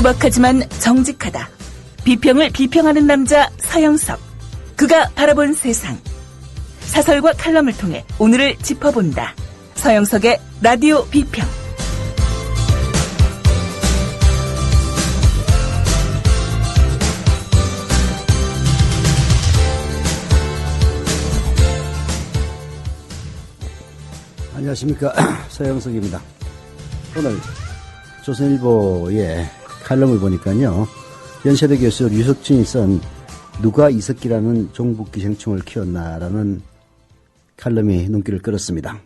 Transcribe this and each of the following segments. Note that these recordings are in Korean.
투박하지만 정직하다. 비평을 비평하는 남자 서영석. 그가 바라본 세상. 사설과 칼럼을 통해 오늘을 짚어본다. 서영석의 라디오 비평. 안녕하십니까. 서영석입니다. 오늘 조선일보의 칼럼을 보니까요, 연세대 교수 류석춘이 쓴 누가 이석기라는 종북 기생충을 키웠나라는 칼럼이 눈길을 끌었습니다.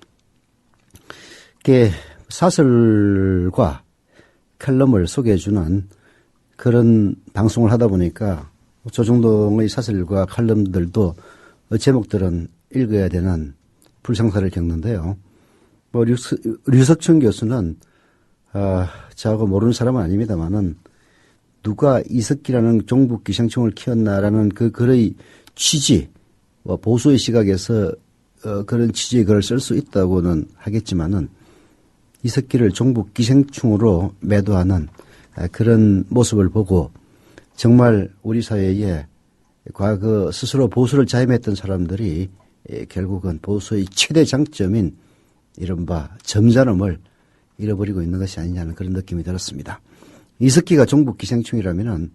이게 사설과 칼럼을 소개해주는 그런 방송을 하다 보니까 조중동의 사설과 칼럼들도 제목들은 읽어야 되는 불상사를 겪는데요. 류석춘 교수는 저하고 모르는 사람은 아닙니다만은 누가 이석기라는 종북 기생충을 키웠나라는 그 글의 취지, 보수의 시각에서 그런 취지의 글을 쓸 수 있다고는 하겠지만은 이석기를 종북 기생충으로 매도하는 그런 모습을 보고 정말 우리 사회에 과거 스스로 보수를 자임했던 사람들이 결국은 보수의 최대 장점인 이른바 점잖음을 잃어버리고 있는 것이 아니냐는 그런 느낌이 들었습니다. 이석기가 종북 기생충이라면은,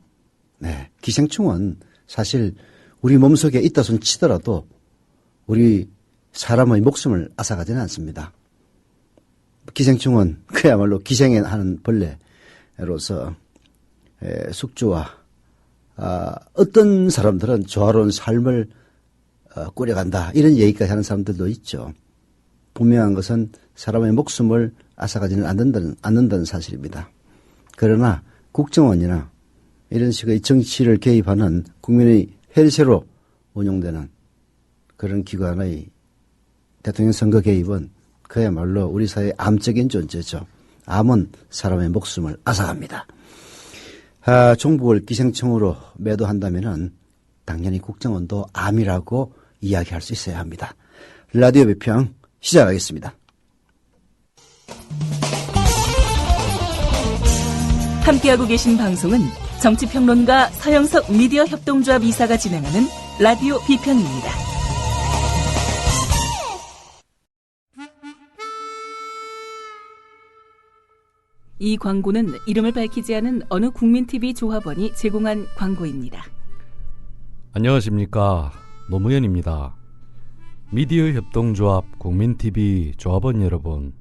기생충은 사실 우리 몸속에 있다 손 치더라도 우리 사람의 목숨을 앗아가지는 않습니다. 기생충은 그야말로 기생하는 벌레로서 숙주와 어떤 사람들은 조화로운 삶을 꾸려간다, 이런 얘기까지 하는 사람들도 있죠. 분명한 것은 사람의 목숨을 앗아가지는 않는다는 사실입니다. 그러나 국정원이나 이런 식의 정치를 개입하는 국민의 헬세로 운영되는 그런 기관의 대통령 선거 개입은 그야말로 우리 사회의 암적인 존재죠. 암은 사람의 목숨을 앗아갑니다. 종북을 기생충으로 매도한다면은 당연히 국정원도 암이라고 이야기할 수 있어야 합니다. 라디오 비평 시작하겠습니다. 함께하고 계신 방송은 정치평론가 서영석 미디어 협동조합 이사가 진행하는 라디오 비평입니다. 이 광고는 이름을 밝히지 않은 어느 국민TV 조합원이 제공한 광고입니다. 안녕하십니까. 노무현입니다. 미디어 협동조합 국민TV 조합원 여러분,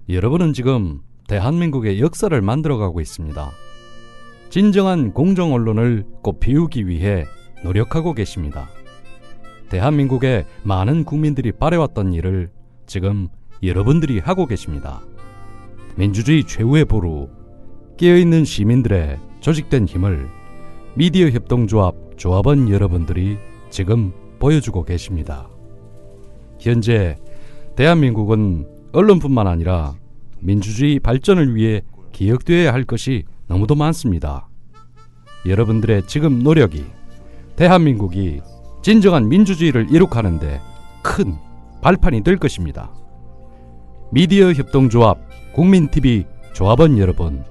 여러분은 지금 대한민국의 역사를 만들어가고 있습니다. 진정한 공정언론을 꽃피우기 위해 노력하고 계십니다. 대한민국의 많은 국민들이 바래왔던 일을 지금 여러분들이 하고 계십니다. 민주주의 최후의 보루, 깨어있는 시민들의 조직된 힘을 미디어 협동조합 조합원 여러분들이 지금 보여주고 계십니다. 현재 대한민국은 언론뿐만 아니라 민주주의 발전을 위해 기억되어야 할 것이 너무도 많습니다. 여러분들의 지금 노력이 대한민국이 진정한 민주주의를 이룩하는데 큰 발판이 될 것입니다. 미디어 협동조합 국민TV 조합원 여러분,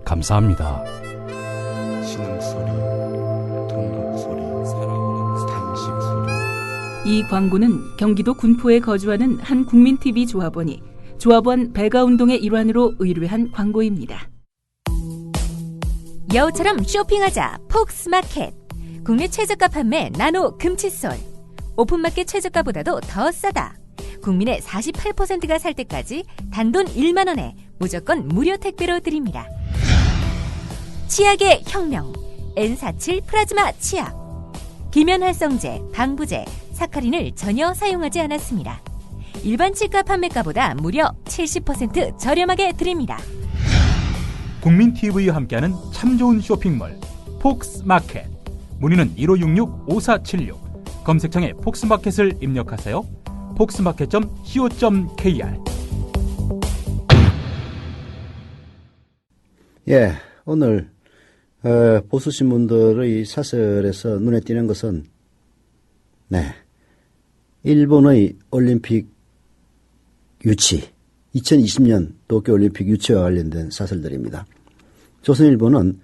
감사합니다. 신음소리, 동력소리, 단식소리. 이 광고는 경기도 군포에 거주하는 한 국민TV 조합원이 조합원 배가운동의 일환으로 의뢰한 광고입니다. 여우처럼 쇼핑하자 폭스마켓. 국내 최저가 판매 나노 금칫솔. 오픈마켓 최저가보다도 더 싸다. 국민의 48%가 살 때까지 단돈 1만 원에 무조건 무료 택배로 드립니다. 치약의 혁명 N47 플라즈마 치약. 기면활성제, 방부제, 사카린을 전혀 사용하지 않았습니다. 일반 치과 판매가보다 무려 70% 저렴하게 드립니다. 국민TV와 함께하는 참 좋은 쇼핑몰 폭스마켓. 문의는 1566-5476. 검색창에 폭스마켓을 입력하세요. 폭스마켓.co.kr. 오늘 보수신문들의 사설에서 눈에 띄는 것은 일본의 올림픽 유치, 2020년 도쿄올림픽 유치와 관련된 사설들입니다. 조선일보는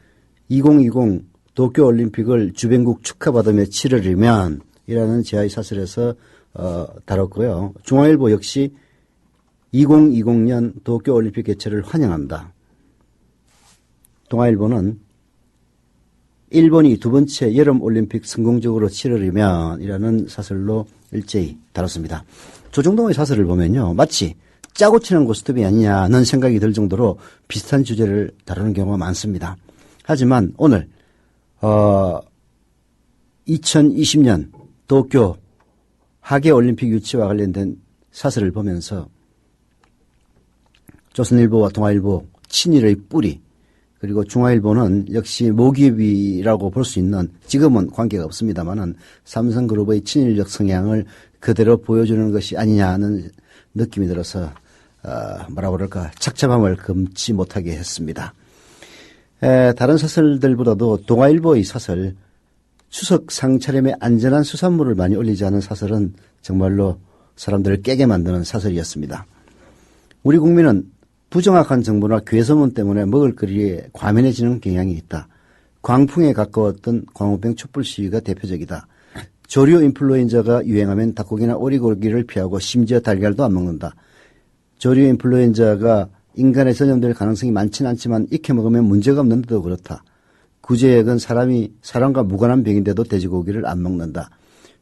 2020 도쿄올림픽을 주변국 축하받으며 치르려면 이라는 제야의 사설에서 다뤘고요. 중앙일보 역시 2020년 도쿄올림픽 개최를 환영한다. 동아일보는 일본이 두 번째 여름올림픽 성공적으로 치르려면 이라는 사설로 일제히 다뤘습니다. 조정동의 사설을 보면요. 마치 짜고 치는 고스톱이 아니냐는 생각이 들 정도로 비슷한 주제를 다루는 경우가 많습니다. 하지만 오늘 2020년 도쿄 하계올림픽 유치와 관련된 사설을 보면서 조선일보와 동아일보 친일의 뿌리, 그리고 중앙일보는 역시 모기업이라고 볼 수 있는, 지금은 관계가 없습니다만은 삼성그룹의 친일적 성향을 그대로 보여주는 것이 아니냐는 느낌이 들어서 뭐라고 그럴까, 착잡함을 금치 못하게 했습니다. 다른 사설들보다도 동아일보의 사설, 추석 상차림에 안전한 수산물을 많이 올리지 않은 사설은 정말로 사람들을 깨게 만드는 사설이었습니다. 우리 국민은 부정확한 정보나 괴소문 때문에 먹을거리에 과민해지는 경향이 있다. 광풍에 가까웠던 광우병 촛불 시위가 대표적이다. 조류 인플루엔자가 유행하면 닭고기나 오리고기를 피하고 심지어 달걀도 안 먹는다. 조류 인플루엔자가 인간에 전염될 가능성이 많지는 않지만 익혀 먹으면 문제가 없는데도 그렇다. 구제액은 사람과 무관한 병인데도 돼지고기를 안 먹는다.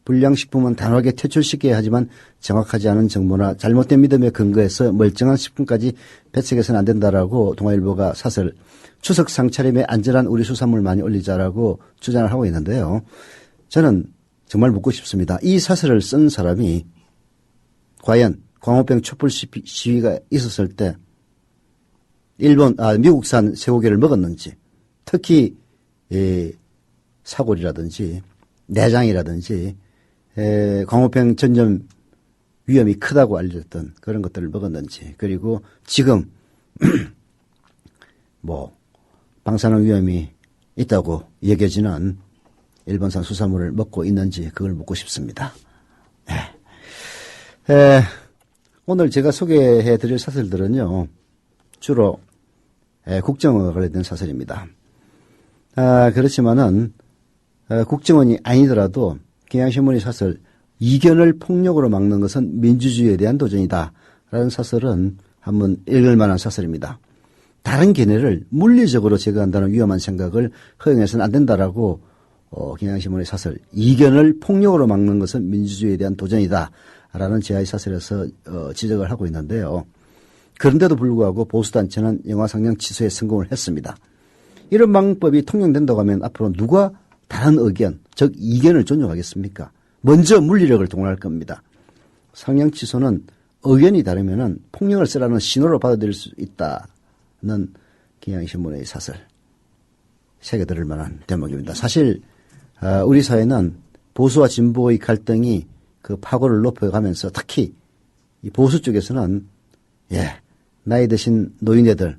불량식품은 단호하게 퇴출시켜야 하지만 정확하지 않은 정보나 잘못된 믿음에 근거해서 멀쩡한 식품까지 배척해서는 안 된다라고 동아일보가 사설 추석 상차림에 안전한 우리 수산물 많이 올리자라고 주장을 하고 있는데요. 저는 정말 묻고 싶습니다. 이 사설을 쓴 사람이 과연 광우병 촛불 시위가 있었을 때 미국산 쇠고기를 먹었는지, 특히 사골이라든지 내장이라든지 광우병 전염 위험이 크다고 알려졌던 그런 것들을 먹었는지, 그리고 지금 방사능 위험이 있다고 여겨지는 일본산 수산물을 먹고 있는지 그걸 묻고 싶습니다. 오늘 제가 소개해 드릴 사설들은요, 주로 국정원과 관련된 사설입니다. 그렇지만은 국정원이 아니더라도 경향신문의 사설 이견을 폭력으로 막는 것은 민주주의에 대한 도전이다 라는 사설은 한번 읽을 만한 사설입니다. 다른 견해를 물리적으로 제거한다는 위험한 생각을 허용해서는 안 된다라고 경향신문의 사설 이견을 폭력으로 막는 것은 민주주의에 대한 도전이다 라는 제야의 사설에서 지적을 하고 있는데요. 그런데도 불구하고 보수단체는 영화 상영 취소에 성공을 했습니다. 이런 방법이 통용된다고 하면 앞으로 누가 다른 의견, 즉 이견을 존중하겠습니까? 먼저 물리력을 동원할 겁니다. 상영 취소는 의견이 다르면은 폭력을 쓰라는 신호로 받아들일 수 있다는 경향신문의 사설, 새겨들을 만한 대목입니다. 사실 우리 사회는 보수와 진보의 갈등이 그 파고를 높여가면서 특히 이 보수 쪽에서는 나이 드신 노인네들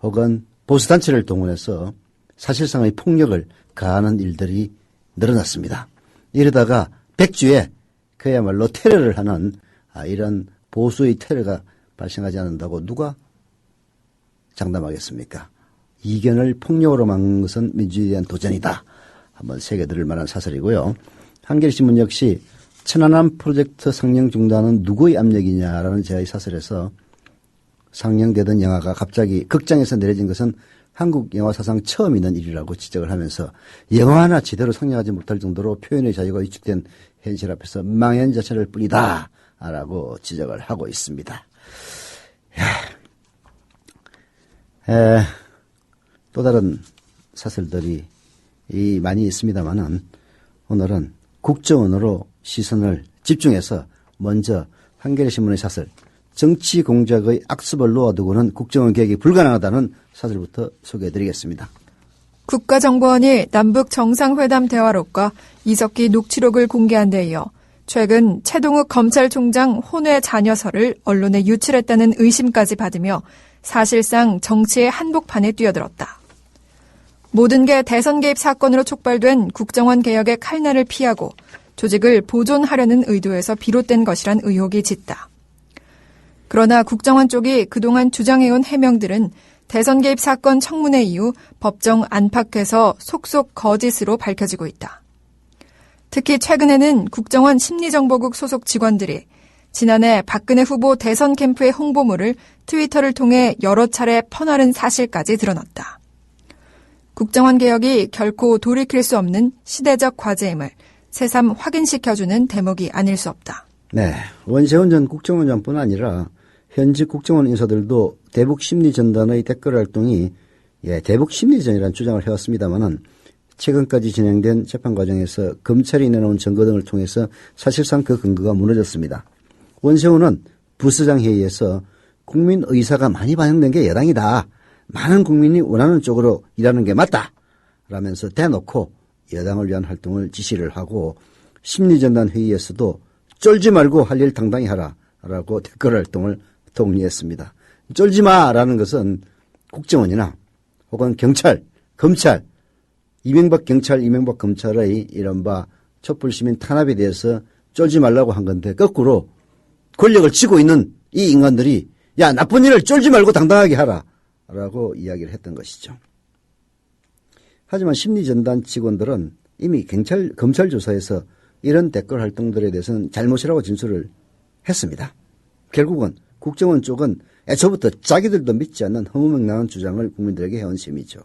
혹은 보수단체를 동원해서 사실상의 폭력을 가하는 일들이 늘어났습니다. 이러다가 백주에 그야말로 테러를 하는 이런 보수의 테러가 발생하지 않는다고 누가 장담하겠습니까? 이견을 폭력으로 막는 것은 민주주의에 대한 도전이다. 한번 새겨들을 만한 사설이고요. 한겨레신문 역시 천안함 프로젝트 상영 중단은 누구의 압력이냐라는 제야의 사설에서 상영되던 영화가 갑자기 극장에서 내려진 것은 한국 영화 사상 처음 있는 일이라고 지적을 하면서 영화 하나 제대로 상영하지 못할 정도로 표현의 자유가 위축된 현실 앞에서 망연자실할 뿐이다 라고 지적을 하고 있습니다. 또 다른 사설들이 많이 있습니다만은 오늘은 국정원으로 시선을 집중해서 먼저 한겨레신문의 사설 정치 공작의 악습을 놓아두고는 국정원 개혁이 불가능하다는 사설부터 소개해드리겠습니다. 국가정보원이 남북 정상회담 대화록과 이석기 녹취록을 공개한 데 이어 최근 최동욱 검찰총장 혼외 자녀설을 언론에 유출했다는 의심까지 받으며 사실상 정치의 한복판에 뛰어들었다. 모든 게 대선 개입 사건으로 촉발된 국정원 개혁의 칼날을 피하고 조직을 보존하려는 의도에서 비롯된 것이란 의혹이 짙다. 그러나 국정원 쪽이 그동안 주장해온 해명들은 대선 개입 사건 청문회 이후 법정 안팎에서 속속 거짓으로 밝혀지고 있다. 특히 최근에는 국정원 심리정보국 소속 직원들이 지난해 박근혜 후보 대선 캠프의 홍보물을 트위터를 통해 여러 차례 퍼나른 사실까지 드러났다. 국정원 개혁이 결코 돌이킬 수 없는 시대적 과제임을 새삼 확인시켜주는 대목이 아닐 수 없다. 네, 원세훈 전 국정원장뿐 아니라 현직 국정원 인사들도 대북 심리전단의 댓글 활동이 대북 심리전이라는 주장을 해왔습니다마는 최근까지 진행된 재판 과정에서 검찰이 내놓은 증거 등을 통해서 사실상 그 근거가 무너졌습니다. 원세훈은 부서장 회의에서 국민 의사가 많이 반영된 게 여당이다. 많은 국민이 원하는 쪽으로 일하는 게 맞다. 라면서 대놓고 여당을 위한 활동을 지시를 하고 심리전단 회의에서도 쫄지 말고 할 일 당당히 하라. 라고 댓글 활동을 독려했습니다. 쫄지 마라는 것은 국정원이나 혹은 경찰, 검찰, 이명박 경찰, 이명박 검찰의 이른바 촛불시민 탄압에 대해서 쫄지 말라고 한 건데 거꾸로 권력을 쥐고 있는 이 인간들이 야 나쁜 일을 쫄지 말고 당당하게 하라 라고 이야기를 했던 것이죠. 하지만 심리전단 직원들은 이미 검찰 조사에서 이런 댓글 활동들에 대해서는 잘못이라고 진술을 했습니다. 결국은 국정원 쪽은 애초부터 자기들도 믿지 않는 허무맹랑한 주장을 국민들에게 해온 셈이죠.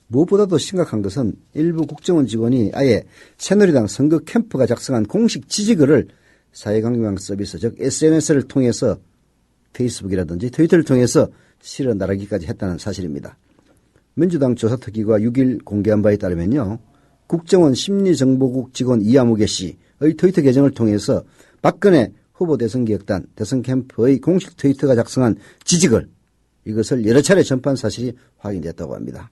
무엇보다도 심각한 것은 일부 국정원 직원이 아예 새누리당 선거 캠프가 작성한 공식 지지글을 사회강경 서비스 즉 SNS를 통해서 페이스북이라든지 트위터를 통해서 실어 나르기까지 했다는 사실입니다. 민주당 조사특위가 6일 공개한 바에 따르면요. 국정원 심리정보국 직원 이아무개 씨의 트위터 계정을 통해서 박근혜 후보 대선기획단 대선 캠프의 공식 트위터가 작성한 지지글 이것을 여러 차례 전파한 사실이 확인됐다고 합니다.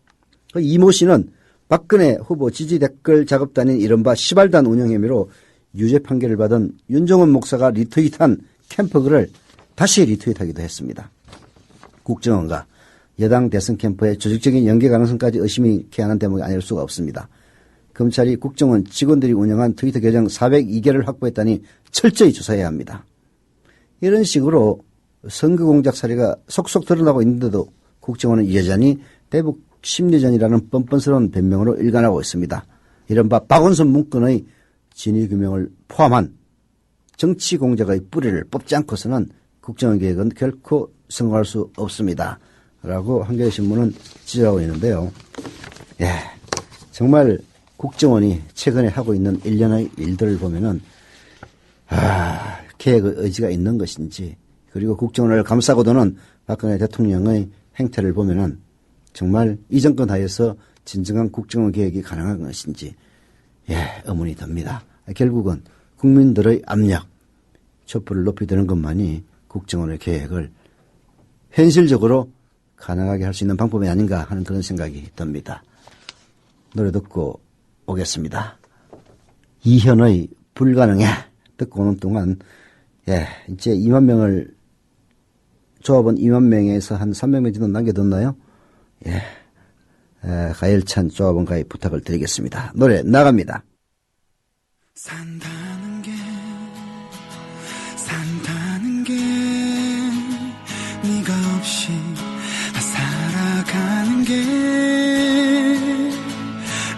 이모 씨는 박근혜 후보 지지 댓글 작업단인 이른바 시발단 운영 혐의로 유죄 판결을 받은 윤정원 목사가 리트윗한 캠프글을 다시 리트윗하기도 했습니다. 국정원과 여당 대선 캠프의 조직적인 연계 가능성까지 의심이 케하는 대목이 아닐 수가 없습니다. 검찰이 국정원 직원들이 운영한 트위터 계정 402개를 확보했다니 철저히 조사해야 합니다. 이런 식으로 선거 공작 사례가 속속 드러나고 있는데도 국정원은 여전히 대북 심리전이라는 뻔뻔스러운 변명으로 일관하고 있습니다. 이른바 박원순 문건의 진위규명을 포함한 정치 공작의 뿌리를 뽑지 않고서는 국정원 개혁은 결코 성공할 수 없습니다. 라고 한겨레신문은 지적하고 있는데요. 정말 국정원이 최근에 하고 있는 일련의 일들을 보면은 개혁의 의지가 있는 것인지 그리고 국정원을 감싸고 도는 박근혜 대통령의 행태를 보면은 정말 이 정권 하에서 진정한 국정원 개혁이 가능한 것인지 의문이 듭니다. 결국은 국민들의 압력, 촛불을 높이 드는 것만이 국정원의 개혁을 현실적으로 가능하게 할 수 있는 방법이 아닌가 하는 그런 생각이 듭니다. 노래 듣고 오겠습니다. 이현의 불가능해 듣고 오는 동안 이제 2만 명을 조합원 2만 명에서 한 300명 정도 남겨뒀나요? 가열찬 조합원 가입 부탁을 드리겠습니다. 노래 나갑니다. 산다는 게 네가 없이 살아가는 게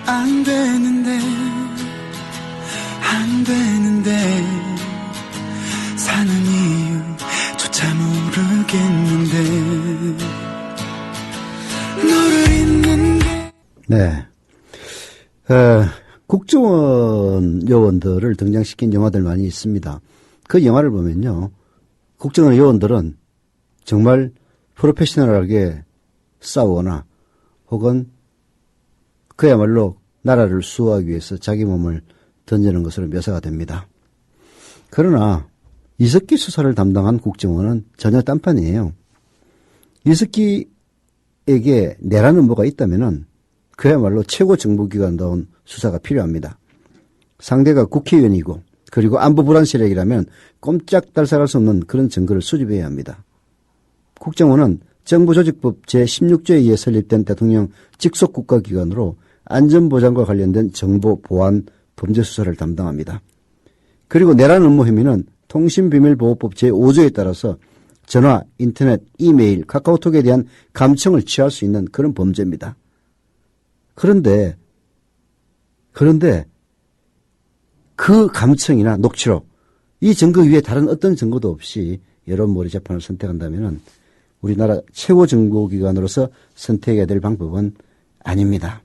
안 되는데 사는 이유조차 모르겠는데 너를 잊는 게 국정원 요원들을 등장시킨 영화들 많이 있습니다. 그 영화를 보면요. 국정원 요원들은 정말 프로페셔널하게 싸우거나 혹은 그야말로 나라를 수호하기 위해서 자기 몸을 던지는 것으로 묘사가 됩니다. 그러나 이석기 수사를 담당한 국정원은 전혀 딴판이에요. 이석기에게 내라는 뭐가 있다면은 그야말로 최고 정보기관다운 수사가 필요합니다. 상대가 국회의원이고 그리고 안보 불안 세력이라면 꼼짝달싹할 수 없는 그런 증거를 수집해야 합니다. 국정원은 정부조직법 제16조에 의해 설립된 대통령 직속 국가기관으로 안전보장과 관련된 정보 보안 범죄 수사를 담당합니다. 그리고 내란 업무 혐의는 통신비밀보호법 제5조에 따라서 전화, 인터넷, 이메일, 카카오톡에 대한 감청을 취할 수 있는 그런 범죄입니다. 그런데 그 감청이나 녹취록, 이 증거 위에 다른 어떤 증거도 없이 여론몰이 재판을 선택한다면 우리나라 최고 정보기관으로서 선택해야 될 방법은 아닙니다.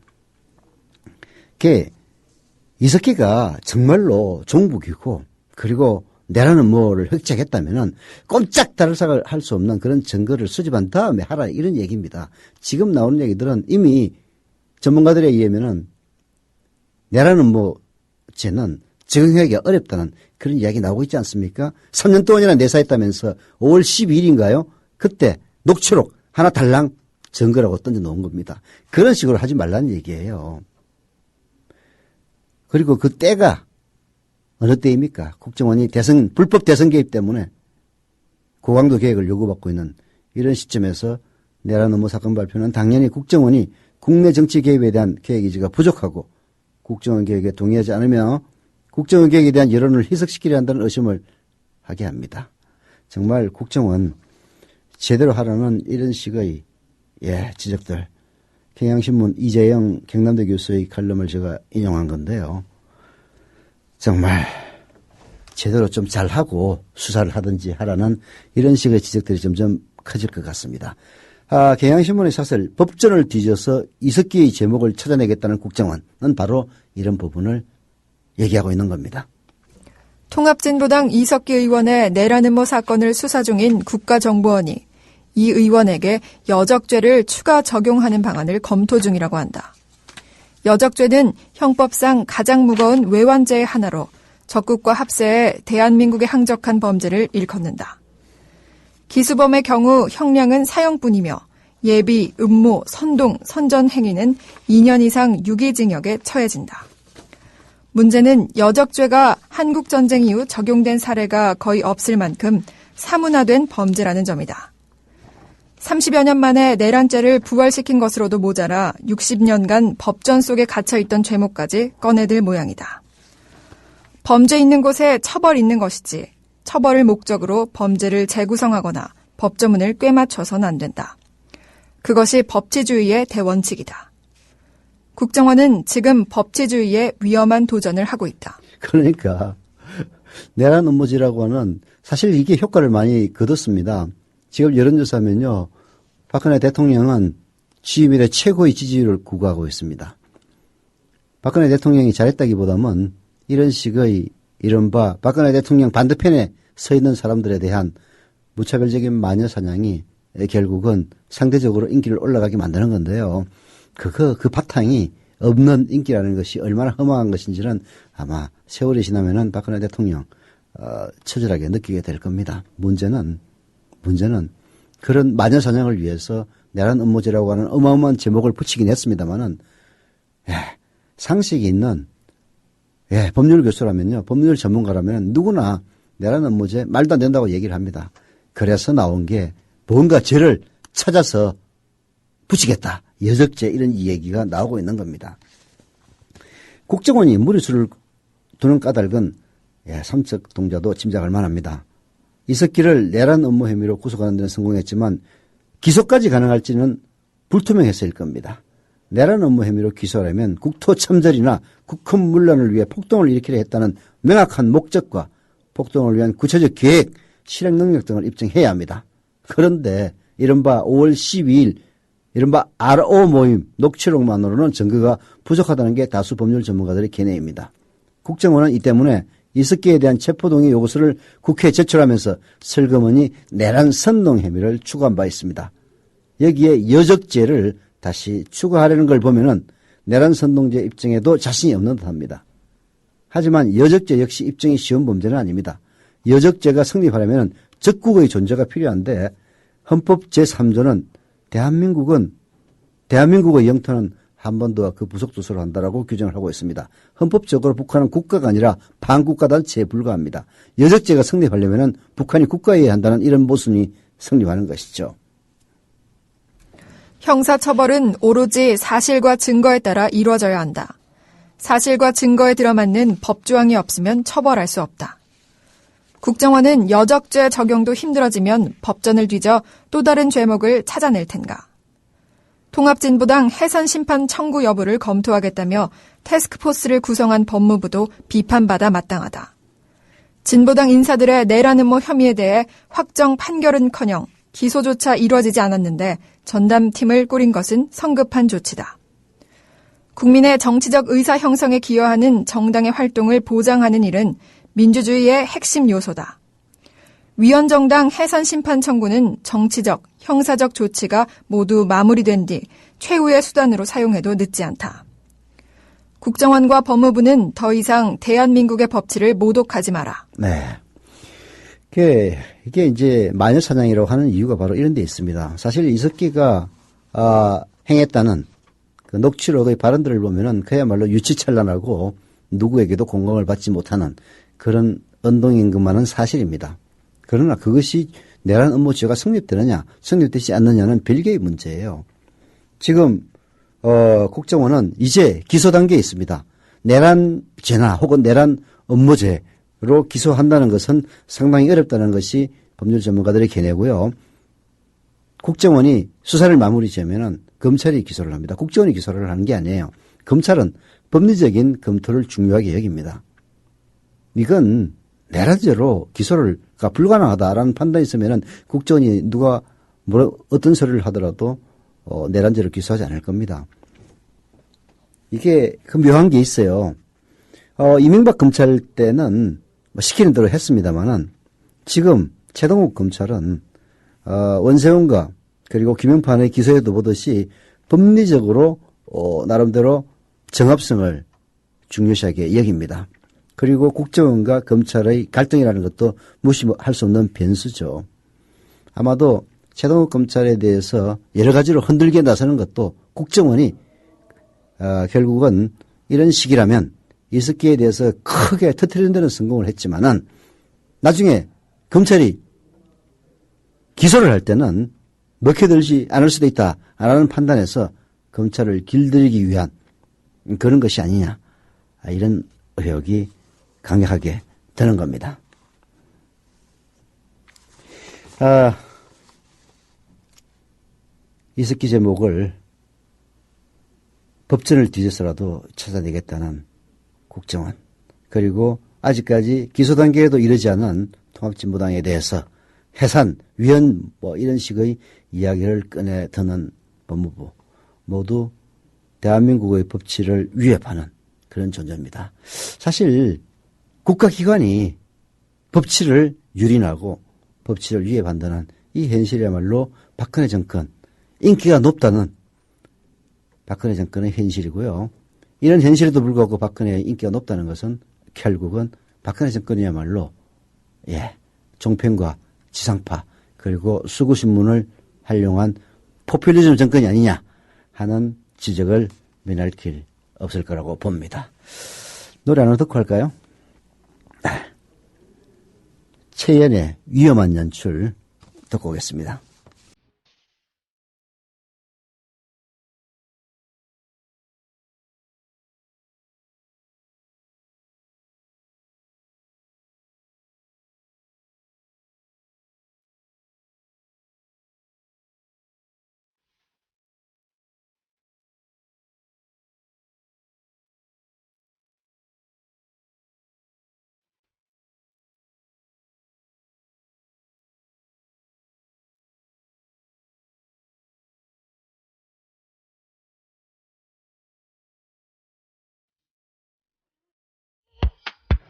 이석기가 정말로 종북이고 그리고 내라는 뭐를 획책했다면 꼼짝달싹을 할 수 없는 그런 증거를 수집한 다음에 하라 이런 얘기입니다. 지금 나오는 얘기들은 이미 전문가들에 의하면은 내라는 뭐 죄는 적용하기가 어렵다는 그런 이야기 나오고 있지 않습니까? 3년 동안이나 내사했다면서 5월 12일인가요? 그때 녹취록 하나 달랑 증거라고 던져놓은 겁니다. 그런 식으로 하지 말라는 얘기예요. 그리고 그 때가 어느 때입니까? 국정원이 불법 대선 개입 때문에 고강도 개혁을 요구받고 있는 이런 시점에서 내란 업무 사건 발표는 당연히 국정원이 국내 정치 개입에 대한 계획 의지가 부족하고 국정원 개혁에 동의하지 않으며 국정원 개혁에 대한 여론을 희석시키려 한다는 의심을 하게 합니다. 정말 국정원 제대로 하라는 이런 식의 지적들. 경향신문 이재영 경남대 교수의 칼럼을 제가 인용한 건데요. 정말 제대로 좀 잘하고 수사를 하든지 하라는 이런 식의 지적들이 점점 커질 것 같습니다. 경향신문의 사설 법전을 뒤져서 이석기의 제목을 찾아내겠다는 국정원은 바로 이런 부분을 얘기하고 있는 겁니다. 통합진보당 이석기 의원의 내란 음모 사건을 수사 중인 국가정보원이 이 의원에게 여적죄를 추가 적용하는 방안을 검토 중이라고 한다. 여적죄는 형법상 가장 무거운 외환죄의 하나로 적국과 합세해 대한민국에 항적한 범죄를 일컫는다. 기수범의 경우 형량은 사형뿐이며 예비, 음모, 선동, 선전 행위는 2년 이상 유기징역에 처해진다. 문제는 여적죄가 한국전쟁 이후 적용된 사례가 거의 없을 만큼 사문화된 범죄라는 점이다. 30여 년 만에 내란죄를 부활시킨 것으로도 모자라 60년간 법전 속에 갇혀있던 죄목까지 꺼내들 모양이다. 범죄 있는 곳에 처벌 있는 것이지 처벌을 목적으로 범죄를 재구성하거나 법조문을 꿰맞춰서는 안 된다. 그것이 법치주의의 대원칙이다. 국정원은 지금 법치주의에 위험한 도전을 하고 있다. 그러니까 내란 음모지라고 하는 사실 이게 효과를 많이 거뒀습니다. 지금 여론조사하면요. 박근혜 대통령은 취임 이래 최고의 지지율을 구가하고 있습니다. 박근혜 대통령이 잘했다기보다는 이런 식의 이른바 박근혜 대통령 반대편에 서 있는 사람들에 대한 무차별적인 마녀 사냥이 결국은 상대적으로 인기를 올라가게 만드는 건데요. 그 바탕이 없는 인기라는 것이 얼마나 허망한 것인지는 아마 세월이 지나면은 박근혜 대통령 처절하게 느끼게 될 겁니다. 문제는 그런 마녀 사냥을 위해서 내란 음모죄라고 하는 어마어마한 제목을 붙이긴 했습니다만은 상식이 있는 법률 교수라면요, 법률 전문가라면 누구나 내란 음모죄 말도 안 된다고 얘기를 합니다. 그래서 나온 게 뭔가 죄를 찾아서 붙이겠다, 여적죄 이런 얘기가 나오고 있는 겁니다. 국정원이 무리수를 두는 까닭은 삼척 동자도 짐작할 만합니다. 이석기를 내란 업무 혐의로 구속하는 데는 성공했지만 기소까지 가능할지는 불투명했을 겁니다. 내란 업무 혐의로 기소하려면 국토 참전이나 국헌 문란을 위해 폭동을 일으키려 했다는 명확한 목적과 폭동을 위한 구체적 계획, 실행 능력 등을 입증해야 합니다. 그런데 이른바 5월 12일 이른바 RO 모임 녹취록만으로는 증거가 부족하다는 게 다수 법률 전문가들의 견해입니다. 국정원은 이 때문에 이석기에 대한 체포동의 요구서를 국회에 제출하면서 슬그머니 내란 선동 혐의를 추구한 바 있습니다. 여기에 여적죄를 다시 추가하려는 걸 보면은 내란 선동죄 입증에도 자신이 없는 듯합니다. 하지만 여적죄 역시 입증이 쉬운 범죄는 아닙니다. 여적죄가 성립하려면 적국의 존재가 필요한데 헌법 제3조는 대한민국의 영토는 한반도와 그 부속도서로 한다라고 규정을 하고 있습니다. 헌법적으로 북한은 국가가 아니라 반국가단체에 불과합니다. 여적죄가 성립하려면 북한이 국가여야 한다는 이런 모순이 성립하는 것이죠. 형사처벌은 오로지 사실과 증거에 따라 이루어져야 한다. 사실과 증거에 들어맞는 법조항이 없으면 처벌할 수 없다. 국정원은 여적죄 적용도 힘들어지면 법전을 뒤져 또 다른 죄목을 찾아낼 텐가. 통합진보당 해산심판 청구 여부를 검토하겠다며 태스크포스를 구성한 법무부도 비판받아 마땅하다. 진보당 인사들의 내란 음모 혐의에 대해 확정 판결은커녕 기소조차 이루어지지 않았는데 전담팀을 꾸린 것은 성급한 조치다. 국민의 정치적 의사 형성에 기여하는 정당의 활동을 보장하는 일은 민주주의의 핵심 요소다. 위헌정당 해산심판 청구는 정치적, 형사적 조치가 모두 마무리된 뒤 최후의 수단으로 사용해도 늦지 않다. 국정원과 법무부는 더 이상 대한민국의 법치를 모독하지 마라. 네. 이게 이제 마녀사냥이라고 하는 이유가 바로 이런 데 있습니다. 사실 이석기가 행했다는 그 녹취록의 발언들을 보면은 그야말로 유치찬란하고 누구에게도 공감을 받지 못하는 그런 언동인 것만은 사실입니다. 그러나 그것이 내란 음모죄가 성립되느냐 성립되지 않느냐는 별개의 문제예요. 지금 국정원은 이제 기소 단계에 있습니다. 내란죄나 혹은 내란 음모죄로 기소한다는 것은 상당히 어렵다는 것이 법률 전문가들의 견해고요. 국정원이 수사를 마무리 지으면은 검찰이 기소를 합니다. 국정원이 기소를 하는 게 아니에요. 검찰은 법리적인 검토를 중요하게 여깁니다. 이건 내란죄로 기소가 불가능하다라는 판단이 있으면은 국정원이 누가 어떤 소리를 하더라도 내란죄로 기소하지 않을 겁니다. 이게 그 묘한 게 있어요. 이명박 검찰 때는 시키는 대로 했습니다만은 지금 최동욱 검찰은 원세훈과 그리고 김영판의 기소에도 보듯이 법리적으로 나름대로 정합성을 중요시하게 여깁니다. 그리고 국정원과 검찰의 갈등이라는 것도 무시할 수 없는 변수죠. 아마도 최동욱 검찰에 대해서 여러 가지로 흔들게 나서는 것도 국정원이 결국은 이런 식이라면 이석기에 대해서 크게 터뜨리는 데는 성공을 했지만은 나중에 검찰이 기소를 할 때는 먹혀들지 않을 수도 있다라는 판단에서 검찰을 길들이기 위한 그런 것이 아니냐 이런 의혹이 강력하게 드는 겁니다. 이석기 제목을 법전을 뒤져서라도 찾아내겠다는 국정원 그리고 아직까지 기소 단계에도 이르지 않은 통합진보당에 대해서 해산, 위헌 이런 식의 이야기를 꺼내 드는 법무부 모두 대한민국의 법치를 위협하는 그런 존재입니다. 사실 국가기관이 법치를 유린하고 법치를 위협한다는 이 현실이야말로 박근혜 정권 인기가 높다는 박근혜 정권의 현실이고요. 이런 현실에도 불구하고 박근혜의 인기가 높다는 것은 결국은 박근혜 정권이야말로 종편과 지상파 그리고 수구신문을 활용한 포퓰리즘 정권이 아니냐 하는 지적을 면할 길 없을 거라고 봅니다. 노래 하나 듣고 할까요? 최연의 위험한 연출 듣고 오겠습니다.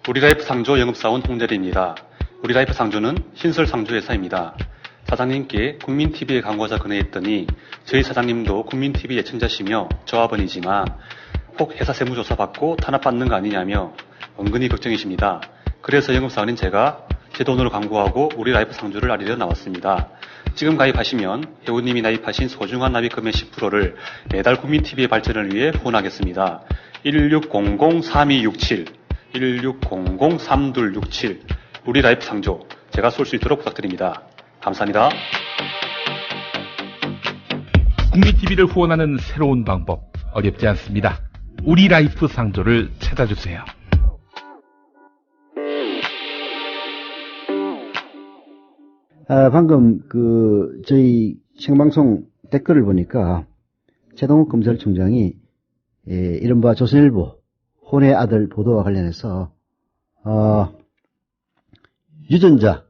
우리라이프 상조 영업사원 홍대리입니다. 우리라이프 상조는 신설상조 회사입니다. 사장님께 국민TV에 광고자 건의했더니 저희 사장님도 국민TV 예청자시며 조합원이지만 혹 회사 세무조사 받고 탄압받는 거 아니냐며 은근히 걱정이십니다. 그래서 영업사원인 제가 제 돈으로 광고하고 우리라이프 상조를 알리려 나왔습니다. 지금 가입하시면 회원님이 납입하신 소중한 납입금의 10%를 매달 국민TV의 발전을 위해 후원하겠습니다. 1600-3267 1600-3267 우리라이프 상조 제가 쏠 수 있도록 부탁드립니다. 감사합니다. 국민TV를 후원하는 새로운 방법 어렵지 않습니다. 우리라이프 상조를 찾아주세요. 방금 저희 생방송 댓글을 보니까 최동욱 검찰총장이 이른바 조선일보 혼의 아들 보도와 관련해서 유전자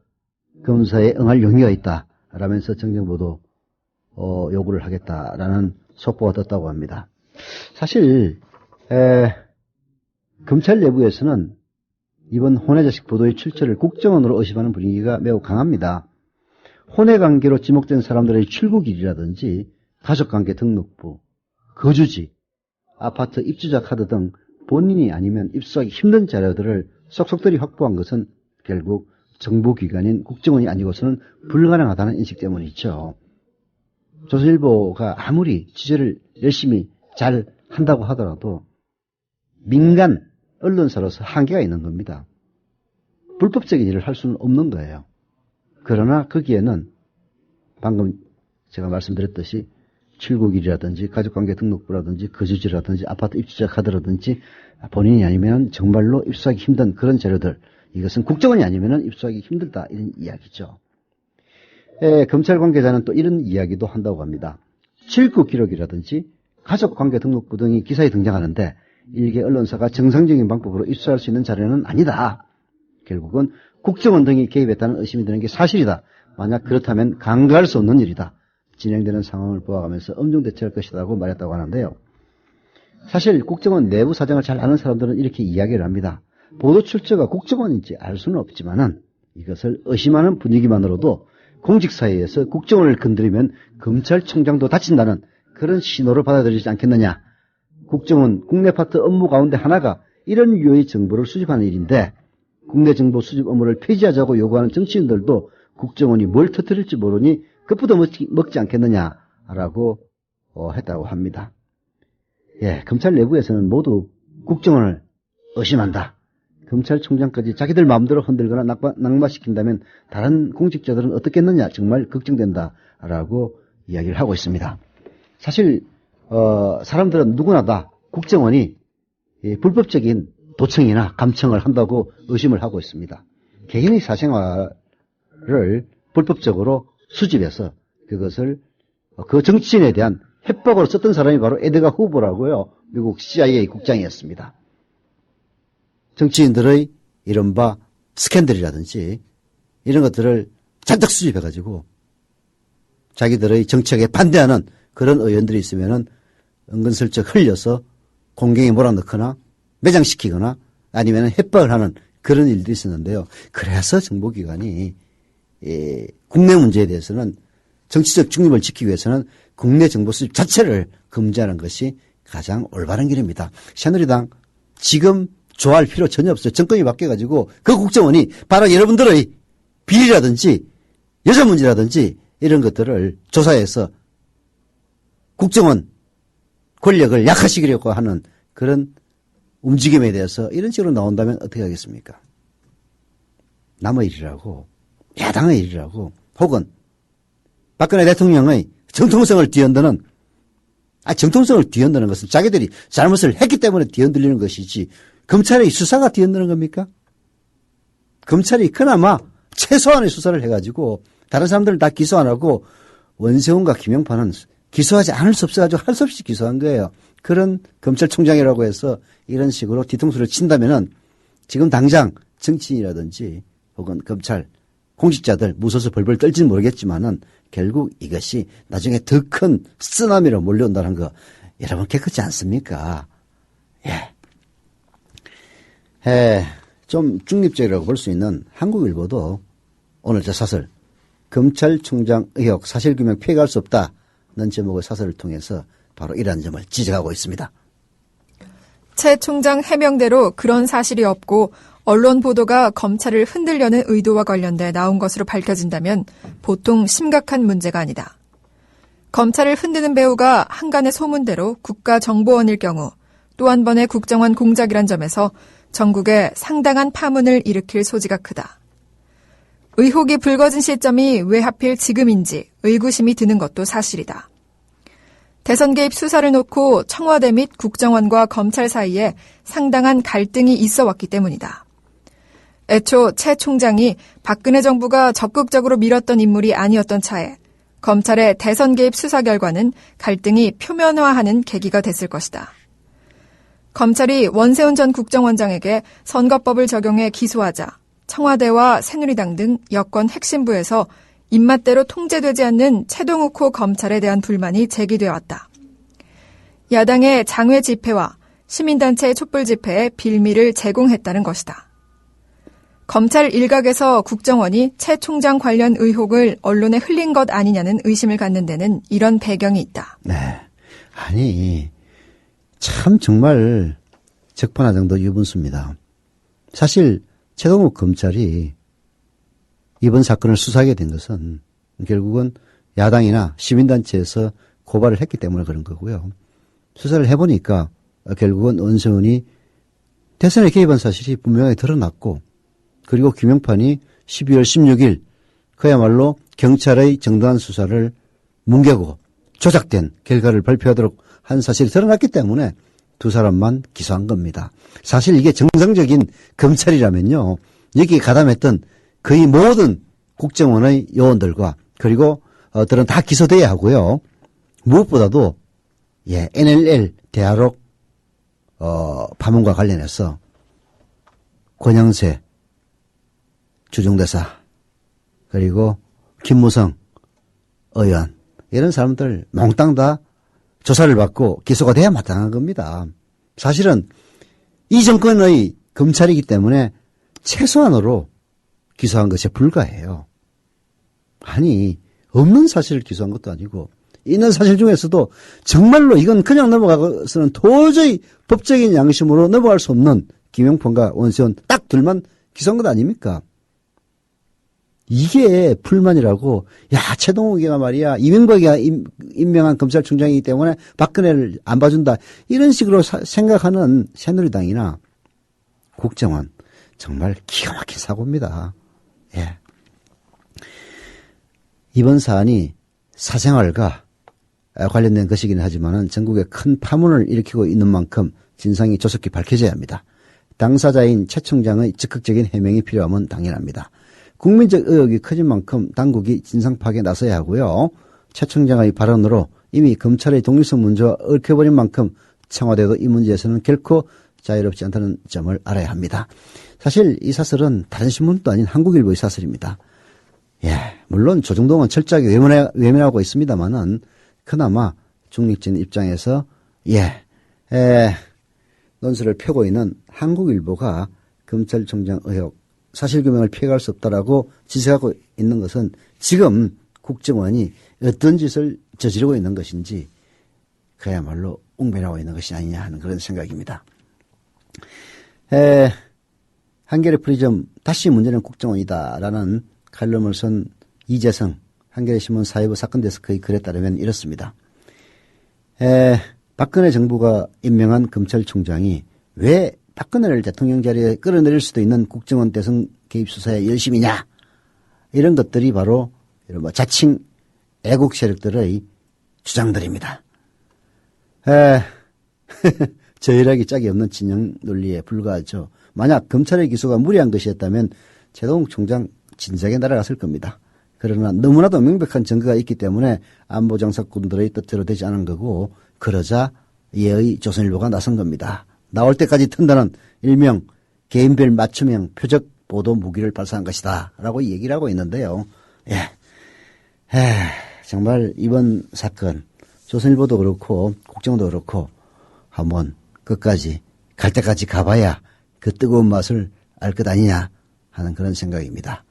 검사에 응할 용의가 있다라면서 정정보도 요구를 하겠다라는 속보가 떴다고 합니다. 사실 검찰 내부에서는 이번 혼외 자식 보도의 출처를 국정원으로 의심하는 분위기가 매우 강합니다. 혼외 관계로 지목된 사람들의 출국일이라든지 가족관계 등록부, 거주지, 아파트 입주자 카드 등 본인이 아니면 입수하기 힘든 자료들을 속속들이 확보한 것은 결국 정보기관인 국정원이 아니고서는 불가능하다는 인식 때문이죠. 조선일보가 아무리 취재를 열심히 잘 한다고 하더라도 민간 언론사로서 한계가 있는 겁니다. 불법적인 일을 할 수는 없는 거예요. 그러나 거기에는 방금 제가 말씀드렸듯이 출국일이라든지 가족관계 등록부라든지 거주지라든지 아파트 입주자 카드라든지 본인이 아니면 정말로 입수하기 힘든 그런 자료들, 이것은 국정원이 아니면 입수하기 힘들다, 이런 이야기죠. 검찰 관계자는 또 이런 이야기도 한다고 합니다. 출국 기록이라든지 가족관계 등록부 등이 기사에 등장하는데 일개 언론사가 정상적인 방법으로 입수할 수 있는 자료는 아니다. 결국은 국정원 등이 개입했다는 의심이 드는 게 사실이다. 만약 그렇다면 간과할 수 없는 일이다. 진행되는 상황을 보아가면서 엄중 대처할 것이라고 말했다고 하는데요. 사실 국정원 내부 사정을 잘 아는 사람들은 이렇게 이야기를 합니다. 보도 출처가 국정원인지 알 수는 없지만은 이것을 의심하는 분위기만으로도 공직사회에서 국정원을 건드리면 검찰총장도 다친다는 그런 신호를 받아들이지 않겠느냐. 국정원 국내 파트 업무 가운데 하나가 이런 유의 정보를 수집하는 일인데 국내 정보 수집 업무를 폐지하자고 요구하는 정치인들도 국정원이 뭘 터뜨릴지 모르니 급부터 먹지 않겠느냐라고 했다고 합니다. 검찰 내부에서는 모두 국정원을 의심한다. 검찰총장까지 자기들 마음대로 흔들거나 낙마시킨다면 다른 공직자들은 어떻겠느냐, 정말 걱정된다라고 이야기를 하고 있습니다. 사실 사람들은 누구나 다 국정원이 불법적인 도청이나 감청을 한다고 의심을 하고 있습니다. 개인의 사생활을 불법적으로 수집해서 그것을 그 정치인에 대한 협박으로 썼던 사람이 바로 에드가 후보라고요. 미국 CIA 국장이었습니다. 정치인들의 이른바 스캔들이라든지 이런 것들을 잔뜩 수집해가지고 자기들의 정책에 반대하는 그런 의원들이 있으면은 은근슬쩍 흘려서 공경에 몰아넣거나 매장시키거나 아니면 협박을 하는 그런 일들이 있었는데요. 그래서 정보기관이 국내 문제에 대해서는 정치적 중립을 지키기 위해서는 국내 정보 수집 자체를 금지하는 것이 가장 올바른 길입니다. 새누리당 지금 좋아할 필요 전혀 없어요. 정권이 바뀌어가지고 그 국정원이 바로 여러분들의 비리라든지 여자 문제라든지 이런 것들을 조사해서 국정원 권력을 약화시키려고 하는 그런 움직임에 대해서 이런 식으로 나온다면 어떻게 하겠습니까? 남의 일이라고, 야당의 일이라고, 혹은 박근혜 대통령의 정통성을 뒤흔드는, 정통성을 뒤흔드는 것은 자기들이 잘못을 했기 때문에 뒤흔들리는 것이지 검찰의 수사가 뒤흔드는 겁니까? 검찰이 그나마 최소한의 수사를 해가지고 다른 사람들을 다 기소 안 하고 원세훈과 김영파는 기소하지 않을 수 없어가지고 할 수 없이 기소한 거예요. 그런 검찰총장이라고 해서 이런 식으로 뒤통수를 친다면은 지금 당장 정치인이라든지 혹은 검찰 공직자들 무서워서 벌벌 떨지는 모르겠지만은 결국 이것이 나중에 더 큰 쓰나미로 몰려온다는 거 여러분 깨끗지 않습니까? 좀 중립적이라고 볼 수 있는 한국일보도 오늘 저 사설 검찰총장 의혹 사실규명 피해갈 수 없다는 제목의 사설을 통해서 바로 이러한 점을 지적하고 있습니다. 최 총장 해명대로 그런 사실이 없고 언론 보도가 검찰을 흔들려는 의도와 관련돼 나온 것으로 밝혀진다면 보통 심각한 문제가 아니다. 검찰을 흔드는 배우가 한간의 소문대로 국가정보원일 경우 또 한 번의 국정원 공작이란 점에서 전국에 상당한 파문을 일으킬 소지가 크다. 의혹이 불거진 시점이 왜 하필 지금인지 의구심이 드는 것도 사실이다. 대선 개입 수사를 놓고 청와대 및 국정원과 검찰 사이에 상당한 갈등이 있어 왔기 때문이다. 애초 최 총장이 박근혜 정부가 적극적으로 밀었던 인물이 아니었던 차에 검찰의 대선 개입 수사 결과는 갈등이 표면화하는 계기가 됐을 것이다. 검찰이 원세훈 전 국정원장에게 선거법을 적용해 기소하자 청와대와 새누리당 등 여권 핵심부에서 입맛대로 통제되지 않는 최동욱 호 검찰에 대한 불만이 제기되어 왔다. 야당의 장외 집회와 시민단체의 촛불 집회에 빌미를 제공했다는 것이다. 검찰 일각에서 국정원이 최 총장 관련 의혹을 언론에 흘린 것 아니냐는 의심을 갖는 데는 이런 배경이 있다. 네. 아니, 참 정말 적반하장도 유분수입니다. 사실 최동욱 검찰이 이번 사건을 수사하게 된 것은 결국은 야당이나 시민단체에서 고발을 했기 때문에 그런 거고요. 수사를 해보니까 결국은 원세훈이 대선에 개입한 사실이 분명히 드러났고, 그리고 김영판이 12월 16일 그야말로 경찰의 정당한 수사를 뭉개고 조작된 결과를 발표하도록 한 사실이 드러났기 때문에 두 사람만 기소한 겁니다. 사실 이게 정상적인 검찰이라면요, 여기에 가담했던 거의 모든 국정원의 요원들과 그리고 들은 다 기소돼야 하고요. 무엇보다도 NLL 대화록 파문과 관련해서 권영세 주중대사 그리고 김무성 의원 이런 사람들 몽땅 다 조사를 받고 기소가 돼야 마땅한 겁니다. 사실은 이 정권의 검찰이기 때문에 최소한으로 기소한 것에 불과해요. 아니, 없는 사실을 기소한 것도 아니고 있는 사실 중에서도 정말로 이건 그냥 넘어가서는 도저히 법적인 양심으로 넘어갈 수 없는 김영판과 원세훈 딱 둘만 기소한 것 아닙니까? 이게 불만이라고, 야, 최동욱이가 말이야, 이명박이가 임명한 검찰총장이기 때문에 박근혜를 안 봐준다. 이런 식으로 생각하는 새누리당이나 국정원, 정말 기가 막힌 사고입니다. 예. 이번 사안이 사생활과 관련된 것이긴 하지만은 전국에 큰 파문을 일으키고 있는 만큼 진상이 조속히 밝혀져야 합니다. 당사자인 최 총장의 적극적인 해명이 필요하면 당연합니다. 국민적 의혹이 커진 만큼 당국이 진상 파악에 나서야 하고요. 최 총장의 발언으로 이미 검찰의 독립성 문제와 얽혀버린 만큼 청와대도 이 문제에서는 결코 자유롭지 않다는 점을 알아야 합니다. 사실 이 사설은 다른 신문도 아닌 한국일보의 사설입니다. 예, 물론 조정동은 철저하게 외면하고 있습니다만은 그나마 중립적인 입장에서 논술을 펴고 있는 한국일보가 검찰총장 의혹 사실규명을 피해갈 수 없다라고 지적하고 있는 것은 지금 국정원이 어떤 짓을 저지르고 있는 것인지 그야말로 웅변하고 있는 것이 아니냐 하는 그런 생각입니다. 한겨레 프리즘 다시 문제는 국정원이다라는 칼럼을 쓴 이재성 한겨레신문 사회부 사건데스크의 글에 따르면 이렇습니다. 박근혜 정부가 임명한 검찰총장이 왜 박근혜를 대통령 자리에 끌어내릴 수도 있는 국정원 대선 개입 수사에 열심이냐, 이런 것들이 바로 이런 자칭 애국 세력들의 주장들입니다. 저혈하기 짝이 없는 진영 논리에 불과하죠. 만약 검찰의 기소가 무리한 것이었다면 최동욱 총장 진작에 날아갔을 겁니다. 그러나 너무나도 명백한 증거가 있기 때문에 안보장사꾼들의 뜻대로 되지 않은 거고, 그러자 예의 조선일보가 나선 겁니다. 나올 때까지 튼다는 일명 개인별 맞춤형 표적 보도 무기를 발사한 것이다 라고 얘기를 하고 있는데요. 정말 이번 사건 조선일보도 그렇고 국정원도 그렇고 한번 끝까지 갈 때까지 가봐야 그 뜨거운 맛을 알 것 아니냐 하는 그런 생각입니다.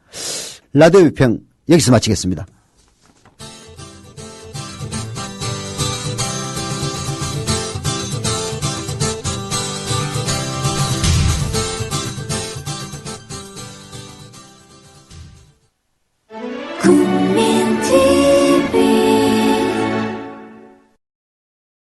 라디오 비평 여기서 마치겠습니다.